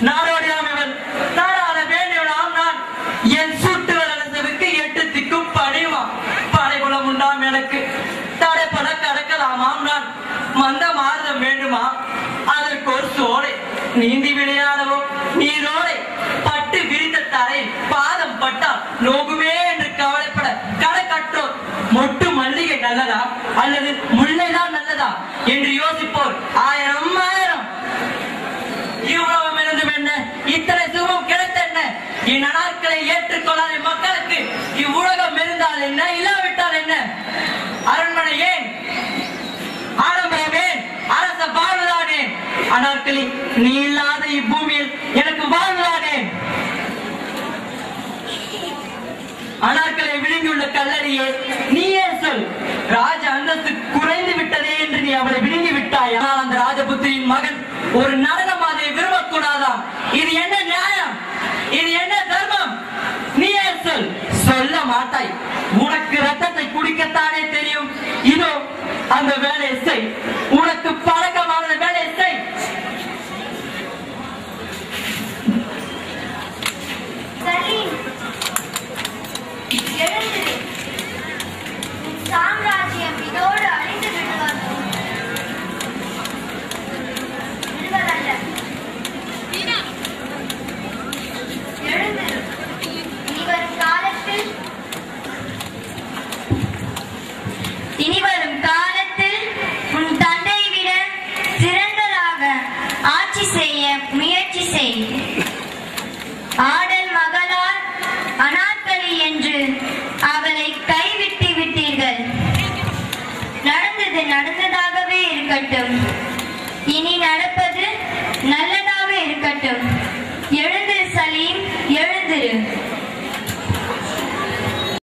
நாடோடியாம் இவன் நாடாத வேண்டியவனாம் நான். என் சுட்டு வளர்ந்ததுக்கு 8 திக்கும் பணிவாம். படைகுலம் உண்டாம் எனக்கு தடைப்பட கடக்கலாமாம் நான். மந்த மாறுதம் வேண்டுமா அதற்கு ஒரு சோலை நீந்தி விளையாடவோ நீரோடை பட்டு விரிந்த தரையில் பாதம் பட்டால் நோகுமே என்று கவலைப்பட கணக்கற்றோர் மொட்டு மல்லிகை நல்லதா அல்லது முல்லைதான் நல்லதா என்று யோசிப்போர் ஆயிரம் ஆயிரம். இவ்வளவு இருந்தும் என்ன, இத்தனை சுகமும் கிடைத்த என்ன? இந்நாட்களை ஏற்றுக்கொள்ளாத மக்களுக்கு இவ்வுலகம் இருந்தால் என்ன, இல்லாவிட்டால் என்ன? அரண்மனை ஏன், ஆடம்பரம் ஏன், அரச வாழ்வதானே? அனார்களே, நீ இல்லாத இப்பூமியில் எனக்கு வாழ்வதானே? அனார்களை விழுங்கியுள்ள கல்லறியே, நீயே சொல். ராஜ அந்தஸ்து குறைந்து விட்டதே என்று நீ அவளை விழுங்கி விட்டாய். ஆனால் அந்த ராஜபுத்திரியின் மகன் ஒரு நடனம் அதை விரும்பக்கூடாதாம். இது என்ன நியாயம்? இது என்ன தர்மம்? நீயே சொல். சொல்ல மாட்டாய். உனக்கு ரத்தத்தை குடிக்கத்தானே தெரியும். இதோ அந்த வேலையை செய்.